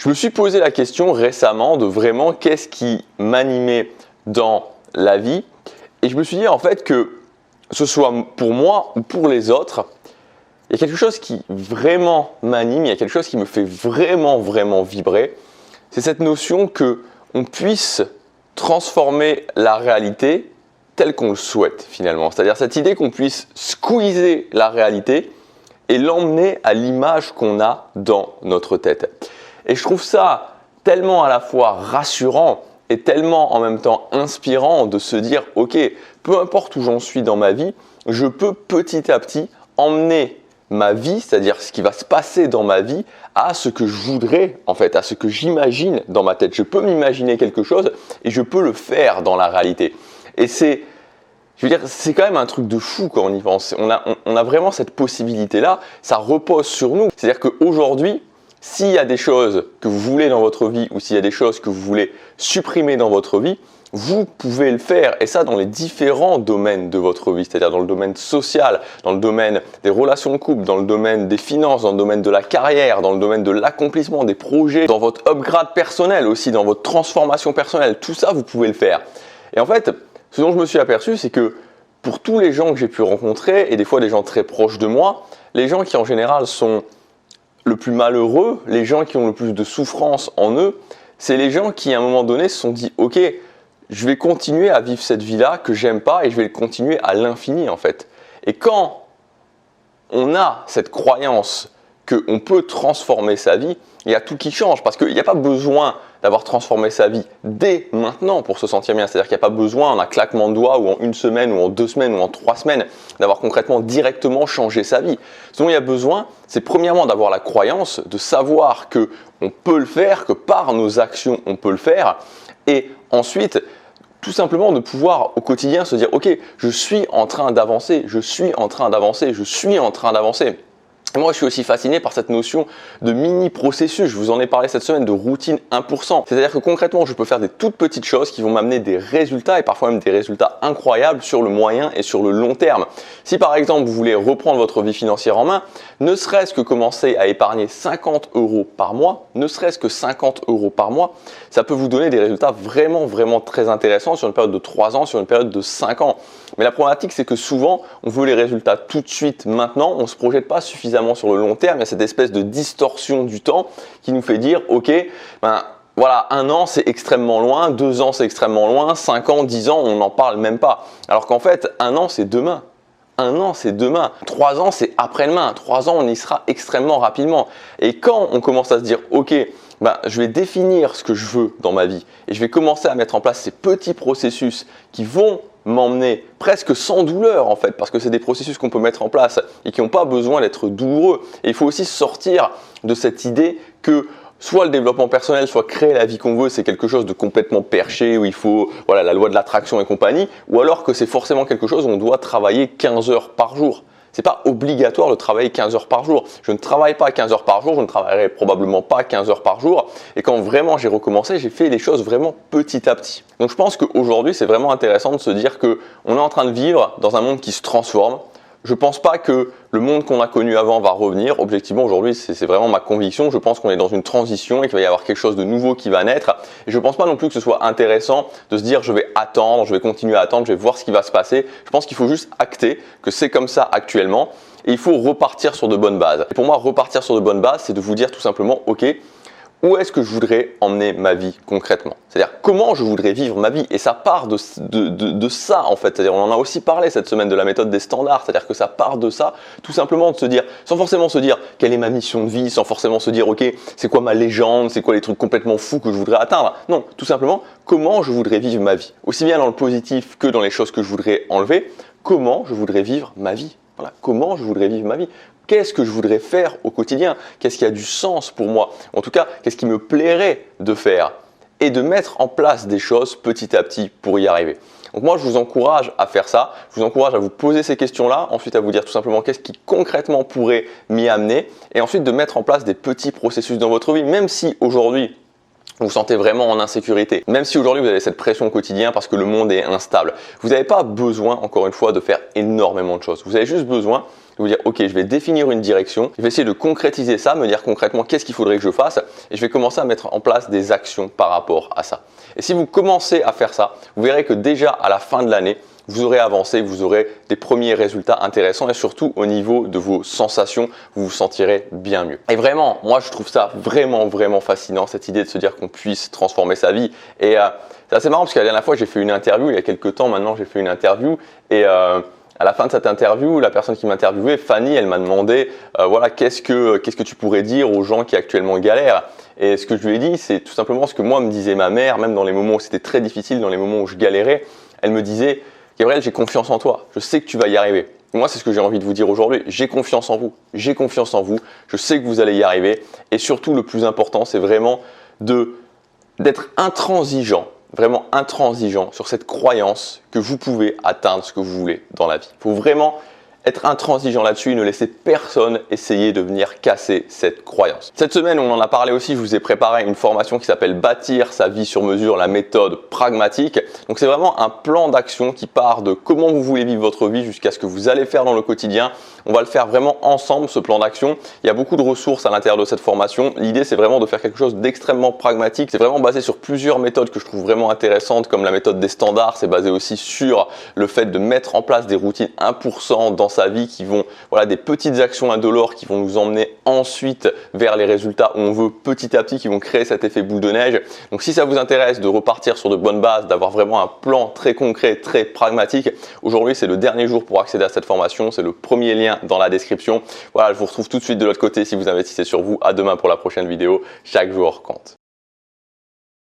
Je me suis posé la question récemment de vraiment qu'est-ce qui m'animait dans la vie. Et je me suis dit en fait que ce soit pour moi ou pour les autres, il y a quelque chose qui vraiment m'anime, il y a quelque chose qui me fait vraiment vibrer. C'est cette notion qu'on puisse transformer la réalité telle qu'on le souhaite finalement. C'est-à-dire cette idée qu'on puisse squeezer la réalité et l'emmener à l'image qu'on a dans notre tête. Et je trouve ça tellement à la fois rassurant et tellement en même temps inspirant de se dire « Ok, peu importe où j'en suis dans ma vie, je peux petit à petit emmener ma vie, c'est-à-dire ce qui va se passer dans ma vie, à ce que je voudrais en fait, à ce que j'imagine dans ma tête. Je peux m'imaginer quelque chose et je peux le faire dans la réalité. » Et c'est quand même un truc de fou quand on y pense. On a vraiment cette possibilité-là, ça repose sur nous. C'est-à-dire qu'aujourd'hui, s'il y a des choses que vous voulez dans votre vie ou s'il y a des choses que vous voulez supprimer dans votre vie, vous pouvez le faire et ça dans les différents domaines de votre vie, c'est-à-dire dans le domaine social, dans le domaine des relations de couple, dans le domaine des finances, dans le domaine de la carrière, dans le domaine de l'accomplissement des projets, dans votre upgrade personnel aussi, dans votre transformation personnelle, tout ça vous pouvez le faire. Et en fait, ce dont je me suis aperçu, c'est que pour tous les gens que j'ai pu rencontrer et des fois des gens très proches de moi, les gens qui en général sont le plus malheureux, les gens qui ont le plus de souffrance en eux, c'est les gens qui à un moment donné se sont dit « Ok, je vais continuer à vivre cette vie-là que j'aime pas et je vais le continuer à l'infini en fait. » Et quand on a cette croyance qu'on peut transformer sa vie, il y a tout qui change parce qu'il n'y a pas besoin d'avoir transformé sa vie dès maintenant pour se sentir bien. C'est-à-dire qu'il n'y a pas besoin en un claquement de doigts ou en une semaine ou en 2 semaines ou en 3 semaines d'avoir concrètement directement changé sa vie. Ce dont il y a besoin, c'est premièrement d'avoir la croyance, de savoir qu'on peut le faire, que par nos actions on peut le faire et ensuite tout simplement de pouvoir au quotidien se dire « Ok, je suis en train d'avancer, je suis en train d'avancer, je suis en train d'avancer ». Et moi, je suis aussi fasciné par cette notion de mini-processus. Je vous en ai parlé cette semaine de routine 1%. C'est-à-dire que concrètement, je peux faire des toutes petites choses qui vont m'amener des résultats et parfois même des résultats incroyables sur le moyen et sur le long terme. Si par exemple, vous voulez reprendre votre vie financière en main, ne serait-ce que commencer à épargner 50 € par mois, ne serait-ce que 50 € par mois, ça peut vous donner des résultats vraiment très intéressants sur une période de 3 ans, sur une période de 5 ans. Mais la problématique, c'est que souvent, on veut les résultats tout de suite, maintenant, on ne se projette pas suffisamment sur le long terme. Il y a cette espèce de distorsion du temps qui nous fait dire, ok, voilà, 1 an c'est extrêmement loin, 2 ans c'est extrêmement loin, 5 ans, 10 ans, on n'en parle même pas. Alors qu'en fait, 1 an c'est demain. 1 an c'est demain. 3 ans c'est après-demain. 3 ans on y sera extrêmement rapidement. Et quand on commence à se dire, ok, je vais définir ce que je veux dans ma vie et je vais commencer à mettre en place ces petits processus qui vont m'emmener presque sans douleur en fait, parce que c'est des processus qu'on peut mettre en place et qui n'ont pas besoin d'être douloureux. Et il faut aussi sortir de cette idée que soit le développement personnel, soit créer la vie qu'on veut, c'est quelque chose de complètement perché où il faut la loi de l'attraction et compagnie, ou alors que c'est forcément quelque chose où on doit travailler 15 heures par jour. C'est pas obligatoire de travailler 15 heures par jour. Je ne travaille pas 15 heures par jour, je ne travaillerai probablement pas 15 heures par jour. Et quand vraiment j'ai recommencé, j'ai fait les choses vraiment petit à petit. Donc je pense qu'aujourd'hui, c'est vraiment intéressant de se dire qu'on est en train de vivre dans un monde qui se transforme. Je ne pense pas que le monde qu'on a connu avant va revenir. Objectivement, aujourd'hui, c'est vraiment ma conviction. Je pense qu'on est dans une transition et qu'il va y avoir quelque chose de nouveau qui va naître. Et je ne pense pas non plus que ce soit intéressant de se dire je vais attendre, je vais continuer à attendre, je vais voir ce qui va se passer. Je pense qu'il faut juste acter que c'est comme ça actuellement et il faut repartir sur de bonnes bases. Et pour moi, repartir sur de bonnes bases, c'est de vous dire tout simplement, ok, où est-ce que je voudrais emmener ma vie concrètement? C'est-à-dire comment je voudrais vivre ma vie? Et ça part de ça en fait. C'est-à-dire on en a aussi parlé cette semaine de la méthode des standards. C'est-à-dire que ça part de ça, tout simplement de se dire, sans forcément se dire quelle est ma mission de vie, sans forcément se dire ok, c'est quoi ma légende, c'est quoi les trucs complètement fous que je voudrais atteindre. Non, tout simplement comment je voudrais vivre ma vie. Aussi bien dans le positif que dans les choses que je voudrais enlever, comment je voudrais vivre ma vie. Voilà, comment je voudrais vivre ma vie. Qu'est-ce que je voudrais faire au quotidien? Qu'est-ce qui a du sens pour moi? En tout cas, qu'est-ce qui me plairait de faire? Et de mettre en place des choses petit à petit pour y arriver. Donc moi, je vous encourage à faire ça. Je vous encourage à vous poser ces questions-là. Ensuite, à vous dire tout simplement qu'est-ce qui concrètement pourrait m'y amener. Et ensuite, de mettre en place des petits processus dans votre vie. Même si aujourd'hui, vous vous sentez vraiment en insécurité. Même si aujourd'hui vous avez cette pression au quotidien parce que le monde est instable, vous n'avez pas besoin, encore une fois, de faire énormément de choses. Vous avez juste besoin de vous dire, ok, je vais définir une direction, je vais essayer de concrétiser ça, me dire concrètement qu'est-ce qu'il faudrait que je fasse et je vais commencer à mettre en place des actions par rapport à ça. Et si vous commencez à faire ça, vous verrez que déjà à la fin de l'année, vous aurez avancé, vous aurez des premiers résultats intéressants et surtout au niveau de vos sensations, vous vous sentirez bien mieux. Et vraiment, moi je trouve ça vraiment fascinant, cette idée de se dire qu'on puisse transformer sa vie. Et c'est assez marrant parce que la dernière fois j'ai fait une interview, il y a quelques temps maintenant j'ai fait une interview et à la fin de cette interview, la personne qui m'interviewait, Fanny, elle m'a demandé voilà, qu'est-ce que tu pourrais dire aux gens qui actuellement galèrent. Et ce que je lui ai dit, c'est tout simplement ce que moi me disait ma mère, même dans les moments où c'était très difficile, dans les moments où je galérais, elle me disait Gabriel, j'ai confiance en toi, je sais que tu vas y arriver. Moi, c'est ce que j'ai envie de vous dire aujourd'hui, j'ai confiance en vous, j'ai confiance en vous, je sais que vous allez y arriver. Et surtout, le plus important, c'est vraiment d'être intransigeant, vraiment intransigeant sur cette croyance que vous pouvez atteindre ce que vous voulez dans la vie. Il faut vraiment être intransigeant là-dessus et ne laisser personne essayer de venir casser cette croyance. Cette semaine, on en a parlé aussi, je vous ai préparé une formation qui s'appelle Bâtir sa vie sur mesure, la méthode pragmatique. Donc c'est vraiment un plan d'action qui part de comment vous voulez vivre votre vie jusqu'à ce que vous allez faire dans le quotidien. On va le faire vraiment ensemble, ce plan d'action. Il y a beaucoup de ressources à l'intérieur de cette formation. L'idée, c'est vraiment de faire quelque chose d'extrêmement pragmatique. C'est vraiment basé sur plusieurs méthodes que je trouve vraiment intéressantes, comme la méthode des standards. C'est basé aussi sur le fait de mettre en place des routines 1% dans sa vie qui vont, voilà, des petites actions indolores qui vont nous emmener ensuite vers les résultats où on veut petit à petit, qui vont créer cet effet boule de neige. Donc si ça vous intéresse de repartir sur de bonnes bases, d'avoir vraiment un plan très concret, très pragmatique, aujourd'hui c'est le dernier jour pour accéder à cette formation. C'est le premier lien dans la description. Voilà, je vous retrouve tout de suite de l'autre côté si vous investissez sur vous. À demain pour la prochaine vidéo. Chaque jour compte.